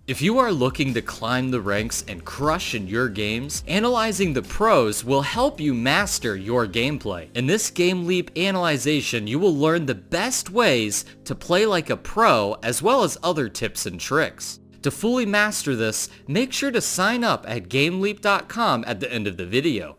If you are looking to climb the ranks and crush in your games, analyzing the pros will help you master your gameplay. In this Game Leap analyzation, you will learn the best ways to play like a pro as well as other tips and tricks. To fully master this, make sure to sign up at GameLeap.com at the end of the video.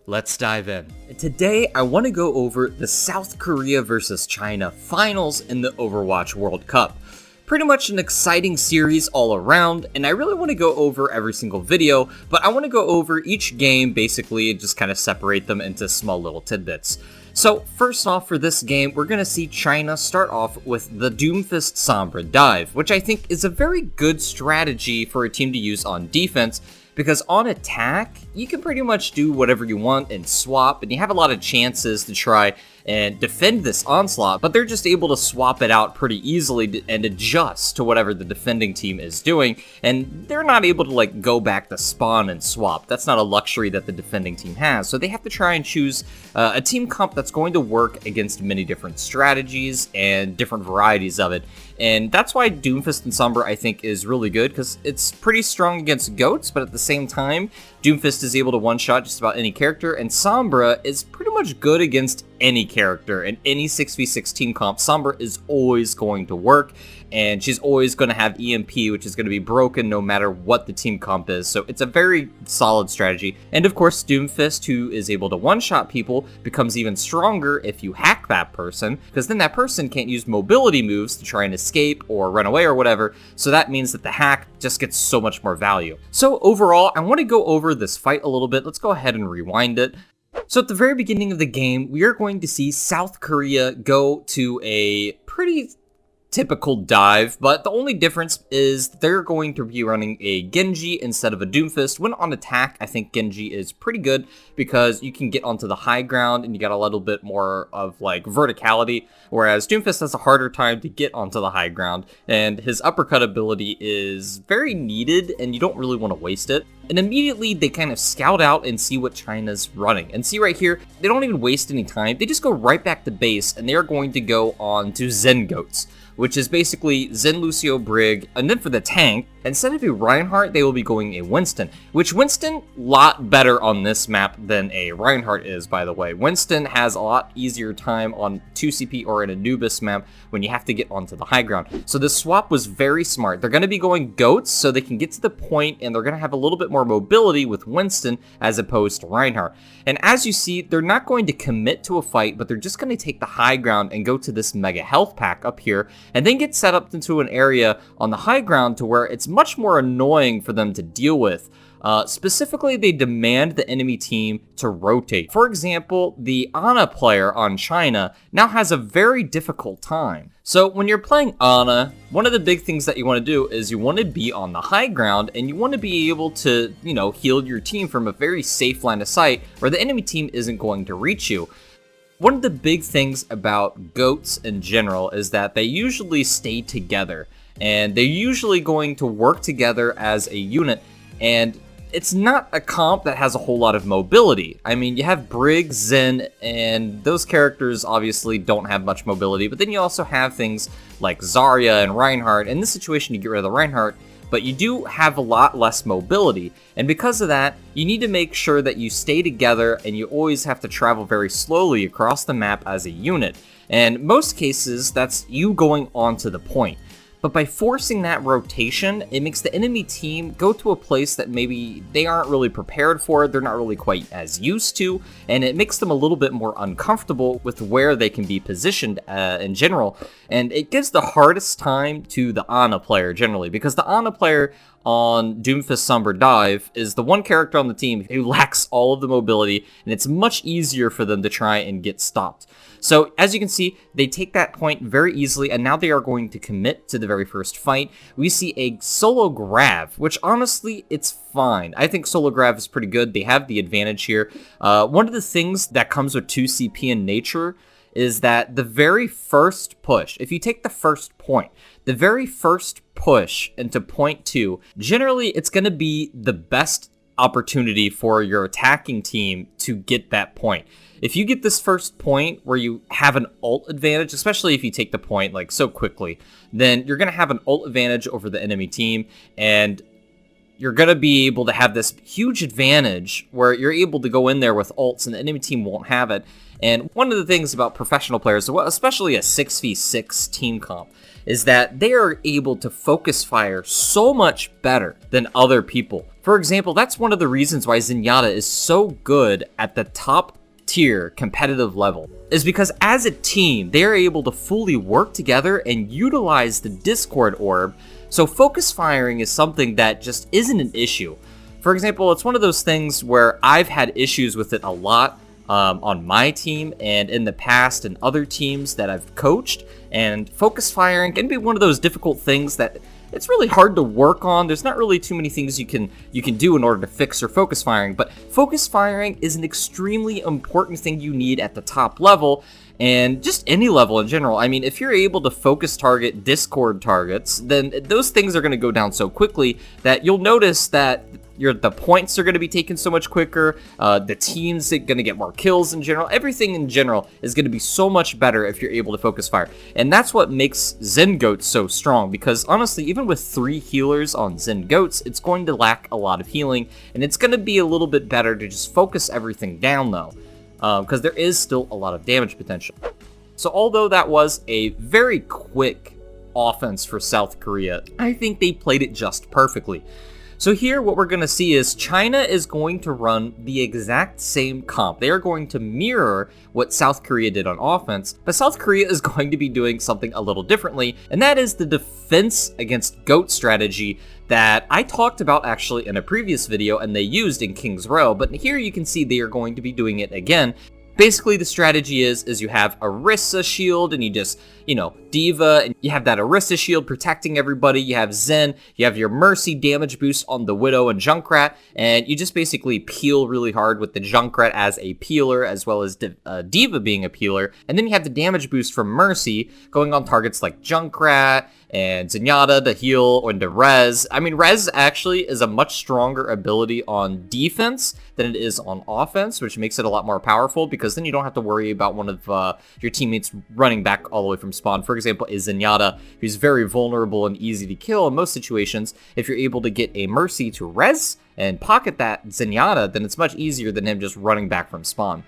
Let's dive in. Today, I want to go over the South Korea versus China finals in the Overwatch World Cup. Pretty much an exciting series all around, and I really want to go over every single video, but I want to go over each game basically and just kind of separate them into small little tidbits. So first off, for this game, we're going to see China start off with the Doomfist Sombra dive, which I think is a very good strategy for a team to use on defense, because on attack, you can pretty much do whatever you want and swap, and you have a lot of chances to try and defend this onslaught, but they're just able to swap it out pretty easily and adjust to whatever the defending team is doing, and they're not able to go back to spawn and swap. That's not a luxury that the defending team has, so they have to try and choose a team comp that's going to work against many different strategies and different varieties of it. And that's why Doomfist and Sombra, I think, is really good, because it's pretty strong against goats, but at the same time, Doomfist is able to one-shot just about any character, and Sombra is pretty much good against any character. In any 6v6 team comp, Sombra is always going to work, and she's always going to have EMP, which is going to be broken no matter what the team comp is, so it's a very solid strategy. And of course, Doomfist, who is able to one-shot people, becomes even stronger if you hack that person, because then that person can't use mobility moves to try and escape or run away or whatever, so that means that the hack just gets so much more value. So overall, I want to go over this fight a little bit. Let's go ahead and rewind it. So at the very beginning of the game, we are going to see South Korea go to a pretty typical dive, but the only difference is they're going to be running a Genji instead of a Doomfist. When on attack, I think Genji is pretty good because you can get onto the high ground and you got a little bit more of verticality, whereas Doomfist has a harder time to get onto the high ground, and his uppercut ability is very needed and you don't really want to waste it. And immediately they kind of scout out and see what China's running. And see right here, they don't even waste any time. They just go right back to base and they're going to go on to Zen Goats, which is basically Zen Lucio Brig. And then for the tank, instead of a Reinhardt, they will be going a Winston, which Winston, lot better on this map than a Reinhardt is, by the way. Winston has a lot easier time on 2CP or an Anubis map when you have to get onto the high ground. So this swap was very smart. They're going to be going Goats so they can get to the point, and they're going to have a little bit more mobility with Winston as opposed to Reinhardt. And as you see, they're not going to commit to a fight, but they're just going to take the high ground and go to this mega health pack up here, and then get set up into an area on the high ground to where it's much more annoying for them to deal with. Specifically, they demand the enemy team to rotate. For example, the Ana player on China now has a very difficult time. So when you're playing Ana, one of the big things that you want to do is you want to be on the high ground and you want to be able to, heal your team from a very safe line of sight where the enemy team isn't going to reach you. One of the big things about goats in general is that they usually stay together, and they're usually going to work together as a unit, and it's not a comp that has a whole lot of mobility. I mean, you have Brig, Zen, and those characters obviously don't have much mobility, but then you also have things like Zarya and Reinhardt. In this situation, you get rid of the Reinhardt, but you do have a lot less mobility, and because of that, you need to make sure that you stay together, and you always have to travel very slowly across the map as a unit. And most cases, that's you going onto the point. But by forcing that rotation, it makes the enemy team go to a place that maybe they aren't really prepared for, they're not really quite as used to, and it makes them a little bit more uncomfortable with where they can be positioned in general. And it gives the hardest time to the Ana player generally, because the Ana player on Doomfist Sombra Dive is the one character on the team who lacks all of the mobility, and it's much easier for them to try and get stopped. So as you can see, they take that point very easily, and now they are going to commit to the very first fight. We see a solo grab, which honestly, it's fine. I think solo grab is pretty good. They have the advantage here. One of the things that comes with 2CP in nature is that the very first push, if you take the first point, the very first push into point 2, generally it's going to be the best opportunity for your attacking team to get that point. If you get this first point where you have an ult advantage, especially if you take the point like so quickly, then you're going to have an ult advantage over the enemy team, and you're going to be able to have this huge advantage where you're able to go in there with ults and the enemy team won't have it. And one of the things about professional players, especially a 6v6 team comp, is that they are able to focus fire so much better than other people. For example, that's one of the reasons why Zenyatta is so good at the top tier competitive level, is because as a team, they are able to fully work together and utilize the Discord orb. So focus firing is something that just isn't an issue. For example, it's one of those things where I've had issues with it a lot on my team and in the past and other teams that I've coached. And focus firing can be one of those difficult things that it's really hard to work on. There's not really too many things you can do in order to fix your focus firing, but focus firing is an extremely important thing you need at the top level, and just any level in general. I mean, if you're able to focus target Discord targets, then those things are going to go down so quickly that you'll notice that the points are going to be taken so much quicker, the team's going to get more kills in general. Everything in general is going to be so much better if you're able to focus fire. And that's what makes Zen Goats so strong, because honestly, even with 3 healers on Zen Goats, it's going to lack a lot of healing, and it's going to be a little bit better to just focus everything down though, because there is still a lot of damage potential. So although that was a very quick offense for South Korea, I think they played it just perfectly. So here what we're going to see is China is going to run the exact same comp. They are going to mirror what South Korea did on offense, but South Korea is going to be doing something a little differently, and that is the defense against GOAT strategy that I talked about actually in a previous video and they used in King's Row, but here you can see they are going to be doing it again. Basically, the strategy is you have Orisa shield, and you just, D.Va, and you have that Orisa shield protecting everybody. You have Zen, you have your Mercy damage boost on the Widow and Junkrat, and you just basically peel really hard with the Junkrat as a peeler, as well as D.Va being a peeler. And then you have the damage boost from Mercy going on targets like Junkrat and Zenyatta to heal, or to Rez. I mean, Rez actually is a much stronger ability on defense than it is on offense, which makes it a lot more powerful, because then you don't have to worry about one of your teammates running back all the way from spawn. For example, is Zenyatta, who's very vulnerable and easy to kill in most situations. If you're able to get a Mercy to Rez and pocket that Zenyatta, then it's much easier than him just running back from spawn.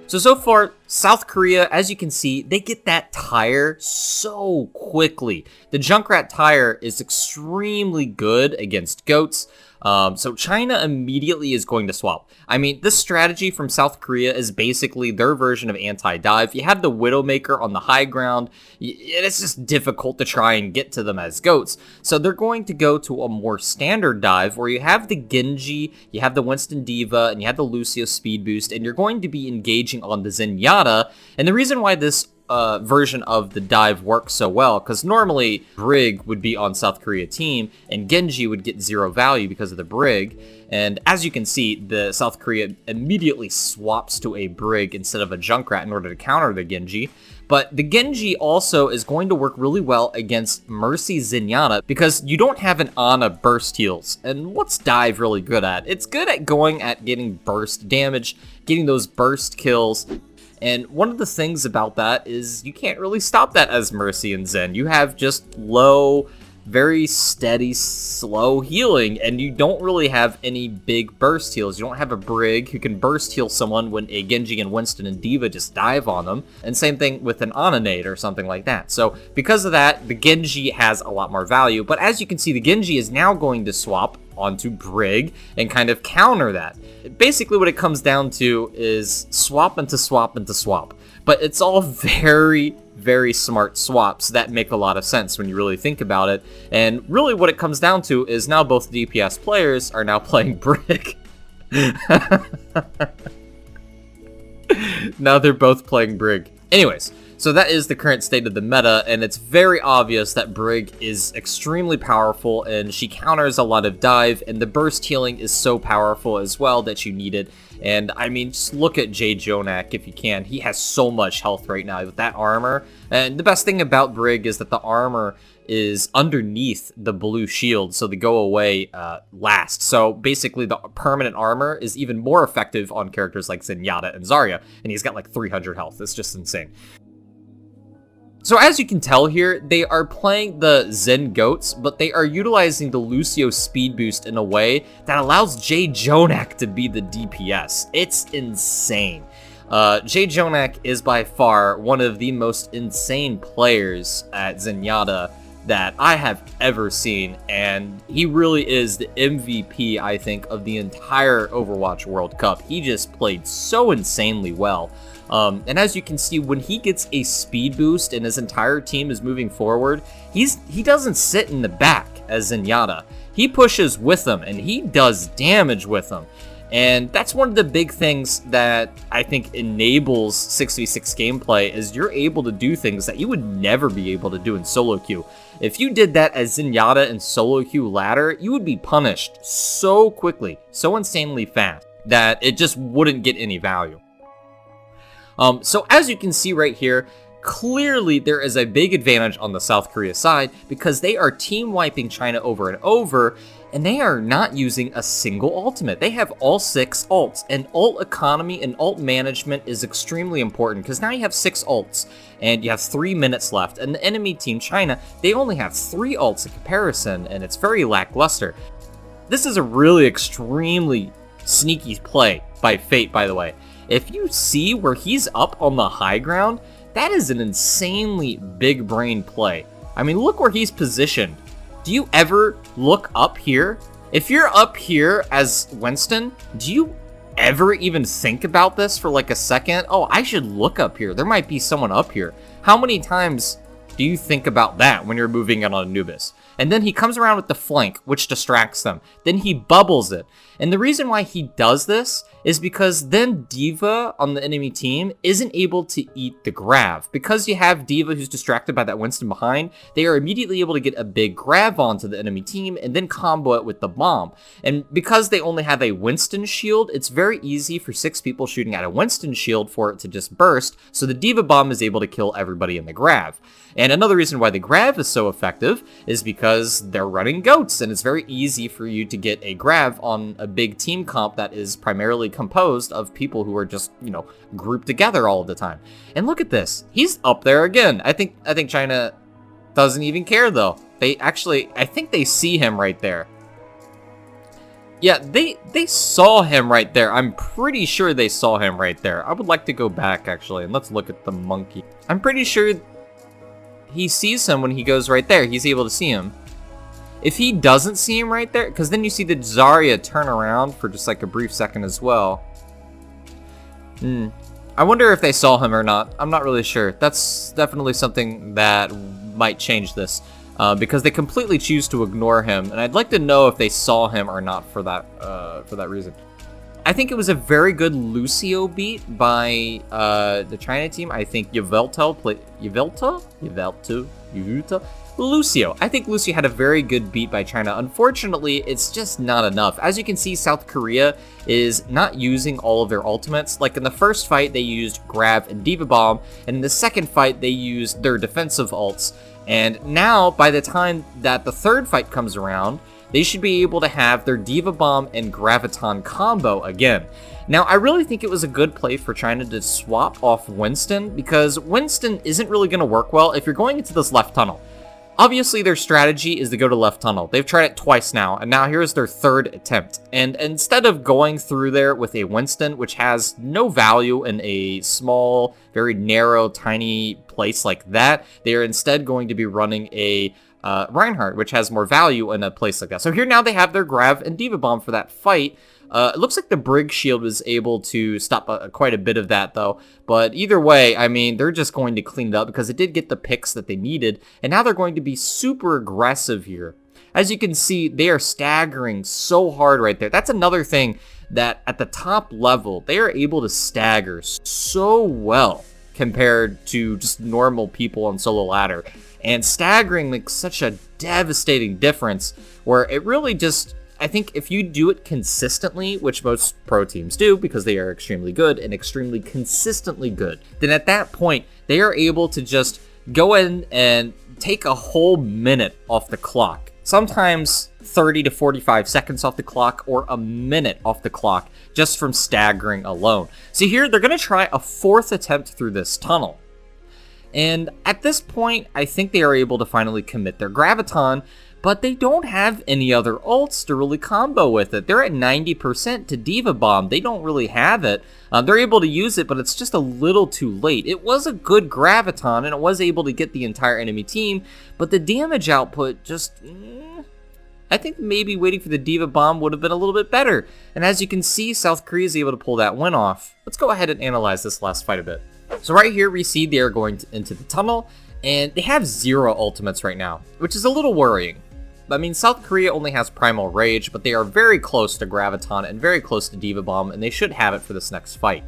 So far, South Korea, as you can see, they get that tire so quickly. The Junkrat tire is extremely good against GOATs, so China immediately is going to swap. I mean, this strategy from South Korea is basically their version of anti-dive. You have the Widowmaker on the high ground, it's just difficult to try and get to them as GOATs. So they're going to go to a more standard dive where you have the Genji, you have the Winston D.Va, and you have the Lucio speed boost, and you're going to be engaging on the Zenyatta. And the reason why this version of the dive works so well, because normally Brig would be on South Korea team and Genji would get 0 value because of the Brig, and as you can see, the South Korea immediately swaps to a Brig instead of a Junkrat in order to counter the Genji. But the Genji also is going to work really well against Mercy Zenyatta, because you don't have an Ana burst heals. And what's dive really good at? It's good at going at getting burst damage, getting those burst kills. And one of the things about that is you can't really stop that as Mercy and Zen. You have just low, very steady, slow healing, and you don't really have any big burst heals. You don't have a Brig who can burst heal someone when a Genji and Winston and D.Va just dive on them. And same thing with an Ana nade or something like that. So because of that, the Genji has a lot more value. But as you can see, the Genji is now going to swap onto Brig and kind of counter that. Basically what it comes down to is swap into swap into swap. But it's all very, very smart swaps that make a lot of sense when you really think about it. And really what it comes down to is now both DPS players are now playing Brig. Now they're both playing Brig. Anyways, so that is the current state of the meta, and it's very obvious that Brig is extremely powerful, and she counters a lot of dive, and the burst healing is so powerful as well that you need it. And I mean, just look at Jay Jonak if you can. He has so much health right now with that armor. And the best thing about Brig is that the armor is underneath the blue shield, so they go away last. So basically the permanent armor is even more effective on characters like Zenyatta and Zarya, and he's got like 300 health. It's just insane. So as you can tell here, they are playing the Zen Goats, but they are utilizing the Lucio speed boost in a way that allows Jay Jonak to be the DPS. It's insane. Jay Jonak is by far one of the most insane players at Zenyatta that I have ever seen, and he really is the MVP, I think, of the entire Overwatch World Cup. He just played so insanely well. And as you can see, when he gets a speed boost and his entire team is moving forward, he doesn't sit in the back as Zenyatta. He pushes with them, and he does damage with them. And that's one of the big things that I think enables 6v6 gameplay, is you're able to do things that you would never be able to do in solo queue. If you did that as Zenyatta in solo queue ladder, you would be punished so quickly, so insanely fast, that it just wouldn't get any value. So as you can see right here, clearly there is a big advantage on the South Korea side, because they are team wiping China over and over, and they are not using a single ultimate. They have all 6 ults, and ult economy and ult management is extremely important, because now you have 6 ults, and you have 3 minutes left, and the enemy team, China, they only have 3 ults in comparison, and it's very lackluster. This is a really extremely sneaky play by Fate, by the way. If you see where he's up on the high ground, that is an insanely big brain play. I mean, look where he's positioned. Do you ever look up here? If you're up here as Winston, do you ever even think about this for like a second? Oh, I should look up here. There might be someone up here. How many times do you think about that when you're moving in on Anubis? And then he comes around with the flank, which distracts them. Then he bubbles it. And the reason why he does this is because then D.Va on the enemy team isn't able to eat the grav. Because you have D.Va who's distracted by that Winston behind, they are immediately able to get a big grav onto the enemy team and then combo it with the bomb. And because they only have a Winston shield, it's very easy for 6 people shooting at a Winston shield for it to just burst, so the D.Va bomb is able to kill everybody in the grav. And another reason why the grav is so effective is because they're running goats, and it's very easy for you to get a grav on a big team comp that is primarily composed of people who are just, you know, grouped together all of the time. And look at this. He's up there again. I think China doesn't even care, though. They actually, I think they see him right there. Yeah, they saw him right there. I'm pretty sure they saw him right there. I would like to go back, actually, and let's look at the monkey. I'm pretty sure he sees him when he goes right there. He's able to see him. If he doesn't see him right there, because then you see the Zarya turn around for just like a brief second as well. I wonder if they saw him or not. I'm not really sure. That's definitely something that might change this, because they completely choose to ignore him, and I'd like to know if they saw him or not for that reason. I think it was a very good Lucio beat by the China team. I think Lucio. I think Lucio had a very good beat by China. Unfortunately, it's just not enough. As you can see, South Korea is not using all of their ultimates. Like in the first fight, they used Grav and D.Va Bomb, and in the second fight, they used their defensive ults. And now, by the time that the third fight comes around, they should be able to have their D.Va Bomb and Graviton combo again. Now, I really think it was a good play for China to swap off Winston, because Winston isn't really going to work well if you're going into this left tunnel. Obviously, their strategy is to go to left tunnel. They've tried it twice now, and now here's their third attempt. And instead of going through there with a Winston, which has no value in a small, very narrow, tiny place like that, they are instead going to be running a Reinhardt, which has more value in a place like that. So here now they have their Grav and D.Va Bomb for that fight. It looks like the Brig shield was able to stop quite a bit of that, though. But either way, I mean, they're just going to clean it up because it did get the picks that they needed. And now they're going to be super aggressive here. As you can see, they are staggering so hard right there. That's another thing that at the top level, they are able to stagger so well compared to just normal people on solo ladder. And staggering makes such a devastating difference where it really just, I think if you do it consistently, which most pro teams do because they are extremely good and extremely consistently good, then at that point, they are able to just go in and take a whole minute off the clock. Sometimes 30 to 45 seconds off the clock, or a minute off the clock, just from staggering alone. So here, they're going to try a 4th attempt through this tunnel. And at this point, I think they are able to finally commit their Graviton, but they don't have any other ults to really combo with it. They're at 90% to Diva Bomb. They don't really have it. They're able to use it, but it's just a little too late. It was a good Graviton, and it was able to get the entire enemy team, but the damage output just... I think maybe waiting for the Diva Bomb would have been a little bit better. And as you can see, South Korea is able to pull that win off. Let's go ahead and analyze this last fight a bit. So right here, we see they are going into the tunnel, and they have 0 ultimates right now, which is a little worrying. I mean, South Korea only has Primal Rage, but they are very close to Graviton and very close to Diva Bomb, and they should have it for this next fight.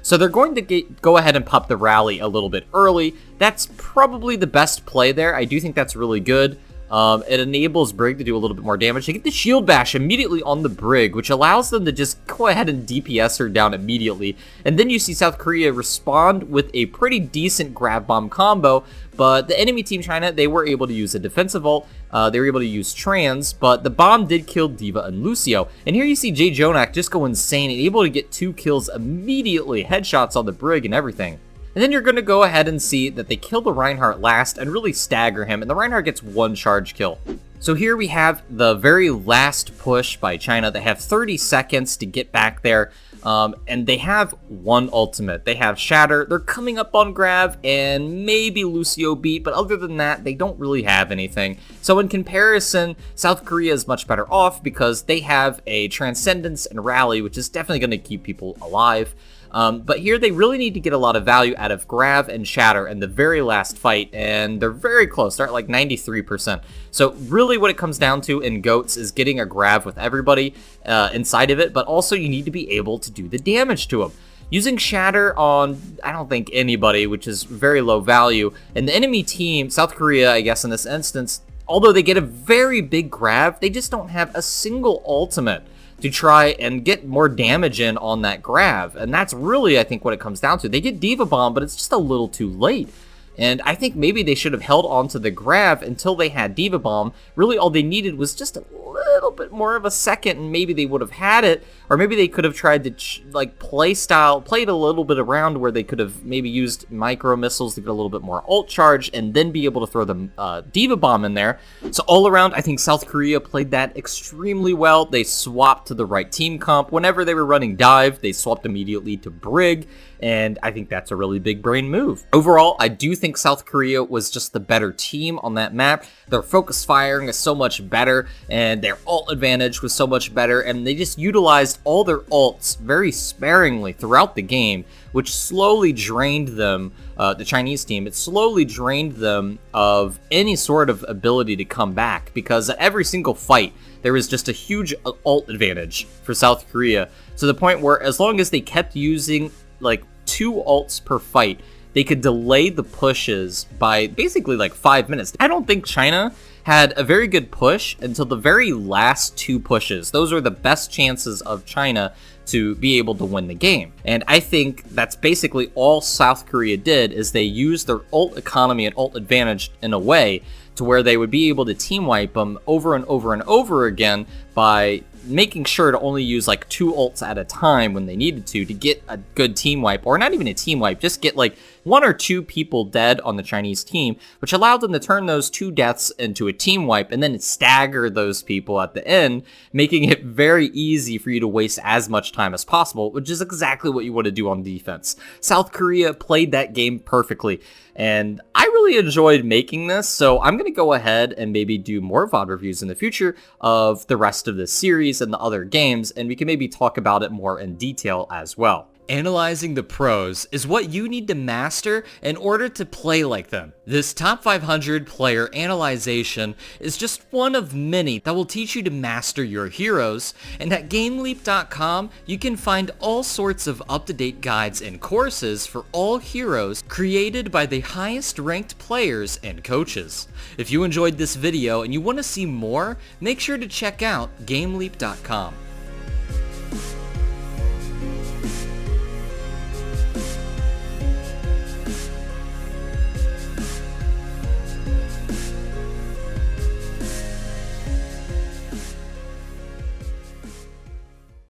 So they're going to go ahead and pop the rally a little bit early. That's probably the best play there. I do think that's really good. It enables Brig to do a little bit more damage. They get the shield bash immediately on the Brig, which allows them to just go ahead and DPS her down immediately. And then you see South Korea respond with a pretty decent grab bomb combo, but the enemy team China, they were able to use a defensive ult. They were able to use Trans, but the bomb did kill Diva and Lucio. And here you see Jay Jonak just go insane and able to get 2 kills immediately, headshots on the Brig and everything. And then you're going to go ahead and see that they kill the Reinhardt last and really stagger him, and the Reinhardt gets 1 charge kill. So here we have the very last push by China. They have 30 seconds to get back there, and they have 1 ultimate. They have Shatter, they're coming up on Grav, and maybe Lucio beat, but other than that, they don't really have anything. So in comparison, South Korea is much better off because they have a Transcendence and Rally, which is definitely going to keep people alive. But here they really need to get a lot of value out of Grav and Shatter in the very last fight, and they're very close. They're at like 93%. So really what it comes down to in GOATS is getting a Grav with everybody inside of it, but also you need to be able to do the damage to them. Using Shatter on, I don't think anybody, which is very low value, and the enemy team, South Korea, I guess in this instance, although they get a very big Grav, they just don't have a single ultimate to try and get more damage in on that Grav. And that's really, I think, what it comes down to. They get Diva Bomb, but it's just a little too late. And I think maybe they should have held on to the Grav until they had Diva Bomb. Really, all they needed was just a little bit more of a second, and maybe they would have had it. Or maybe they could have tried to played a little bit around where they could have maybe used micro missiles to get a little bit more ult charge, and then be able to throw the Diva Bomb in there. So all around, I think South Korea played that extremely well. They swapped to the right team comp. Whenever they were running dive, they swapped immediately to Brig. And I think that's a really big brain move. Overall, I do think South Korea was just the better team on that map. Their focus firing is so much better, and their ult advantage was so much better, and they just utilized all their ults very sparingly throughout the game, which slowly drained them, the Chinese team, it slowly drained them of any sort of ability to come back, because at every single fight, there was just a huge ult advantage for South Korea, to the point where as long as they kept using like 2 ults per fight, they could delay the pushes by basically like 5 minutes. I don't think China had a very good push until the very last 2 pushes. Those are the best chances of China to be able to win the game. And I think that's basically all South Korea did, is they used their ult economy and ult advantage in a way to where they would be able to team wipe them over and over and over again by making sure to only use like 2 ults at a time when they needed to get a good team wipe, or not even a team wipe, just get like 1 or 2 people dead on the Chinese team, which allowed them to turn those 2 deaths into a team wipe and then stagger those people at the end, making it very easy for you to waste as much time as possible, which is exactly what you want to do on defense. South Korea played that game perfectly, and I really enjoyed making this, so I'm going to go ahead and maybe do more VOD reviews in the future of the rest of this series and the other games, and we can maybe talk about it more in detail as well. Analyzing the pros is what you need to master in order to play like them. This top 500 player analyzation is just one of many that will teach you to master your heroes, and at GameLeap.com you can find all sorts of up-to-date guides and courses for all heroes created by the highest ranked players and coaches. If you enjoyed this video and you want to see more, make sure to check out GameLeap.com.